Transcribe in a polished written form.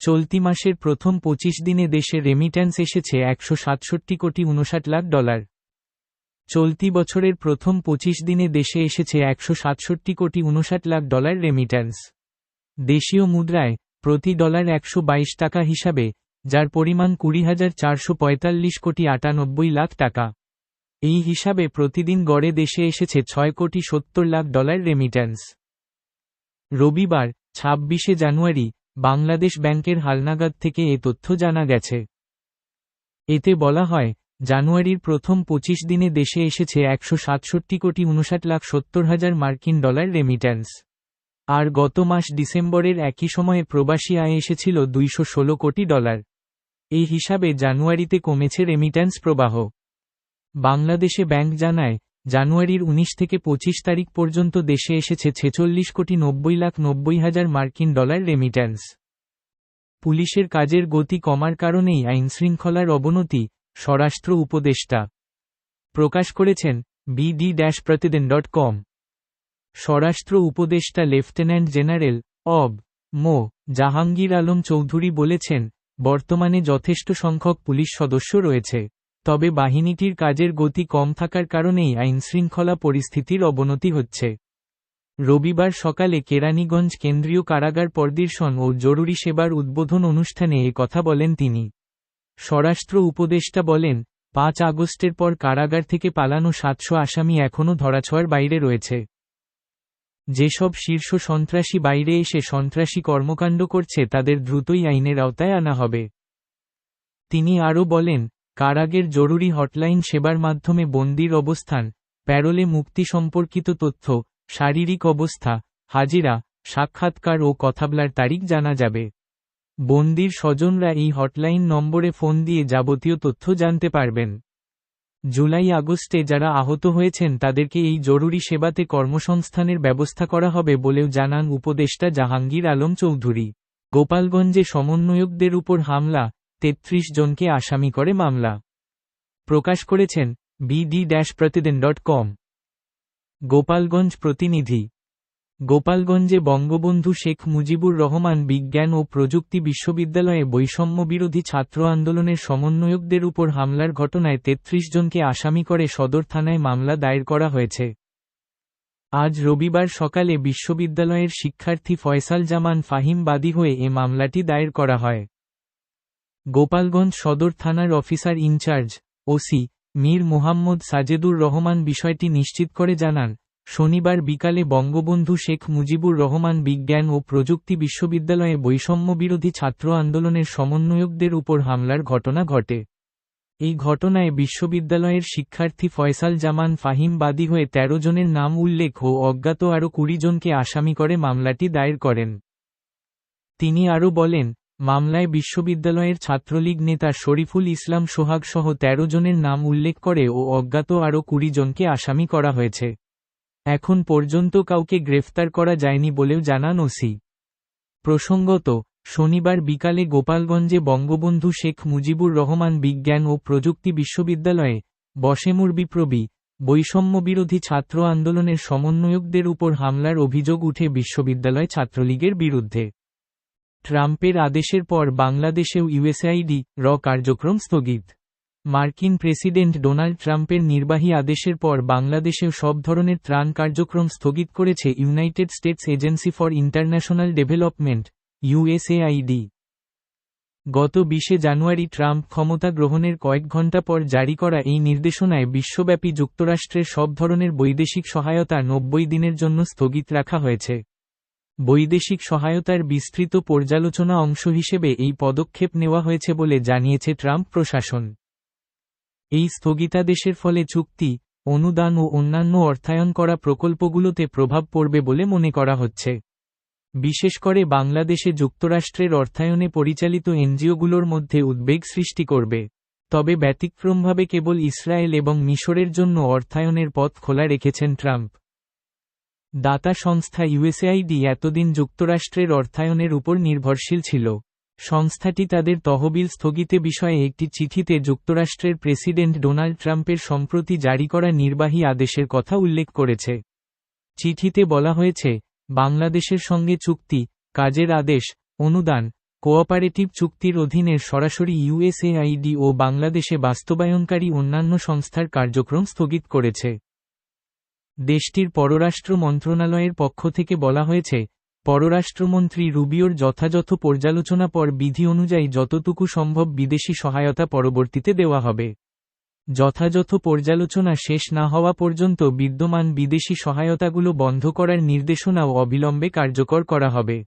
চলতি মাসের প্রথম 25 দিনে দেশে রেমিট্যান্স এসেছে $167,59,00,000। চলতি বছরের প্রথম 25 দিনে দেশে এসেছে $167,59,00,000 রেমিট্যান্স। দেশীয় মুদ্রায় প্রতি ডলার 122 টাকা হিসাবে, যার পরিমাণ 20,445,98 টাকা। এই হিসাবে প্রতিদিন গড়ে দেশে এসেছে $6,70,00,000 রেমিট্যান্স। রবিবার 26শে জানুয়ারি বাংলাদেশ ব্যাংকের হালনাগাদ থেকে এ তথ্য জানা গেছে। এতে বলা হয়, জানুয়ারির প্রথম 25 দিনে দেশে এসেছে $167,59,70,000 মার্কিন ডলার রেমিট্যান্স। আর গত মাস ডিসেম্বরের একই সময়ে প্রবাসী আয় এসেছিল $216 কোটি। এই হিসাবে জানুয়ারিতে কমেছে রেমিট্যান্স প্রবাহ। বাংলাদেশে ব্যাংক জানায়, জানুয়ারির 19 থেকে 25 তারিখ পর্যন্ত দেশে এসেছে $46,90,90,000 মার্কিন ডলার রেমিট্যান্স। পুলিশের কাজের গতি কমার কারণেই আইনশৃঙ্খলার অবনতি, স্বরাষ্ট্র উপদেষ্টা প্রকাশ করেছেন bd-প্রতিদিন.com। স্বরাষ্ট্র উপদেষ্টা লেফটেন্যান্ট জেনারেল অব. মো. জাহাঙ্গীর আলম চৌধুরী বলেছেন, বর্তমানে যথেষ্ট সংখ্যক পুলিশ সদস্য রয়েছে, তবে বাহিনীটির কাজের গতি কম থাকার কারণেই আইনশৃঙ্খলা পরিস্থিতির অবনতি হচ্ছে। রবিবার সকালে কেরানীগঞ্জ কেন্দ্রীয় কারাগার পরিদর্শন ও জরুরি সেবার উদ্বোধন অনুষ্ঠানে এ কথা বলেন তিনি। স্বরাষ্ট্র উপদেষ্টা বলেন, 5 আগস্টের পর কারাগার থেকে পালানো 700 আসামি এখনও ধরাছোঁয়ার বাইরে রয়েছে। যেসব শীর্ষ সন্ত্রাসী বাইরে এসে সন্ত্রাসী কর্মকাণ্ড করছে তাদের দ্রুতই আইনের আওতায় আনা হবে। তিনি আরও বলেন, কারাগারের জরুরি হটলাইন সেবার মাধ্যমে বন্দির অবস্থান, প্যারোলে মুক্তি সম্পর্কিত তথ্য, শারীরিক অবস্থা, হাজিরা, সাক্ষাৎকার ও কথাবলার তারিখ জানা যাবে। বন্দির স্বজনরা এই হটলাইন নম্বরে ফোন দিয়ে যাবতীয় তথ্য জানতে পারবেন। জুলাই-আগস্টে যারা আহত হয়েছেন তাদেরকে এই জরুরি সেবাতে কর্মসংস্থানের ব্যবস্থা করা হবে বলেও জানান উপদেষ্টা জাহাঙ্গীর আলম চৌধুরী। গোপালগঞ্জে সমন্বয়কদের উপর হামলা, 33 জনকে আসামি করে মামলা। প্রকাশ করেছেন bd-প্রতিদিন.com। গোপালগঞ্জ প্রতিনিধি। গোপালগঞ্জে বঙ্গবন্ধু শেখ মুজিবুর রহমান বিজ্ঞান ও প্রযুক্তি বিশ্ববিদ্যালয়ে বৈষম্যবিরোধী ছাত্র আন্দোলনের সমন্বয়কদের উপর হামলার ঘটনায় 33 জনকে আসামি করে সদর থানায় মামলা দায়ের করা হয়েছে। আজ রবিবার সকালে বিশ্ববিদ্যালয়ের শিক্ষার্থী ফয়সাল জামান ফাহিম বাদী হয়ে এ মামলাটি দায়ের করা হয়। গোপালগঞ্জ সদর থানার officer in charge OC Mir Mohammad Sajedur Rahman বিষয়টি নিশ্চিত করে জানান, শনিবার বিকালে বঙ্গবন্ধু শেখ মুজিবুর রহমান বিজ্ঞান ও প্রযুক্তি বিশ্ববিদ্যালয়ে বৈষম্যবিরোধী ছাত্র আন্দোলনের সমন্বয়কদের উপর হামলার ঘটনা ঘটে। এই ঘটনায় বিশ্ববিদ্যালয়ের শিক্ষার্থী ফয়সাল জামান ফাহিম বাদী হয়ে 13 জনের নাম উল্লেখ ও অজ্ঞাত আরও 20 জনকে আসামি করে মামলাটি দায়ের করেন। তিনি আরও বলেন, মামলায় বিশ্ববিদ্যালয়ের ছাত্রলীগ নেতা শরীফুল ইসলাম সোহাগ সহ 13 জনের নাম উল্লেখ করে ও অজ্ঞাত আরও 20 জনকে আসামি করা হয়েছে। এখন পর্যন্ত কাউকে গ্রেফতার করা যায়নি বলেও জানান ওসি। প্রসঙ্গত, শনিবার বিকালে গোপালগঞ্জে বঙ্গবন্ধু শেখ মুজিবুর রহমান বিজ্ঞান ও প্রযুক্তি বিশ্ববিদ্যালয়ে বশেমুরবিপ্রবি বৈষম্যবিরোধী ছাত্র আন্দোলনের সমন্বয়কদের উপর হামলার অভিযোগ উঠে বিশ্ববিদ্যালয় ছাত্রলীগের বিরুদ্ধে। ট্রাম্পের আদেশের পর বাংলাদেশেও ইউএসএআইডি কার্যক্রম স্থগিত। মার্কিন প্রেসিডেন্ট ডোনাল্ড ট্রাম্পের নির্বাহী আদেশের পর বাংলাদেশেও সব ধরনের ত্রাণ কার্যক্রম স্থগিত করেছে United states agency for international development USAID. গত 20শে জানুয়ারি ট্রাম্প ক্ষমতা গ্রহণের কয়েক ঘণ্টা পর জারি করা এই নির্দেশনায় বিশ্বব্যাপী যুক্তরাষ্ট্রের সব ধরনের বৈদেশিক সহায়তা 90 দিনের জন্য স্থগিত রাখা হয়েছে। বৈদেশিক সহায়তার বিস্তৃত পর্যালোচনা অংশ হিসেবে এই পদক্ষেপ নেওয়া হয়েছে বলে জানিয়েছে ট্রাম্প প্রশাসন। এই স্থগিতাদেশের ফলে চুক্তি, অনুদান ও অন্যান্য অর্থায়ন করা প্রকল্পগুলোতে প্রভাব পড়বে বলে মনে করা হচ্ছে। বিশেষ করে বাংলাদেশে যুক্তরাষ্ট্রের অর্থায়নে পরিচালিত এনজিওগুলোর মধ্যে উদ্বেগ সৃষ্টি করবে। তবে ব্যতিক্রমভাবে কেবল ইসরায়েল এবং মিশরের জন্য অর্থায়নের পথ খোলা রেখেছেন ট্রাম্প। দাতা সংস্থা ইউএসএআইডি এতদিন যুক্তরাষ্ট্রের অর্থায়নের উপর নির্ভরশীল ছিল। সংস্থাটি তাদের তহবিল স্থগিতে বিষয়ে একটি চিঠিতে যুক্তরাষ্ট্রের প্রেসিডেন্ট ডোনাল্ড ট্রাম্পের সম্প্রতি জারি করা নির্বাহী আদেশের কথা উল্লেখ করেছে। চিঠিতে বলা হয়েছে, বাংলাদেশের সঙ্গে চুক্তি, কাজের আদেশ, অনুদান, কোঅপারেটিভ চুক্তির অধীনের সরাসরি ইউএসএআইডি ও বাংলাদেশে বাস্তবায়নকারী অন্যান্য সংস্থার কার্যক্রম স্থগিত করেছে। দেশটির পররাষ্ট্র মন্ত্রণালয়ের পক্ষ থেকে বলা হয়েছে, পররাষ্ট্রমন্ত্রী রুবিওর যথাযথ পর্যালোচনা পর বিধি অনুযায়ী যতটুকু সম্ভব বিদেশি সহায়তা পরবর্তীতে দেওয়া হবে। যথাযথ পর্যালোচনা শেষ না হওয়া পর্যন্ত বিদ্যমান বিদেশি সহায়তাগুলো বন্ধ করার নির্দেশনাও অবিলম্বে কার্যকর করা হবে।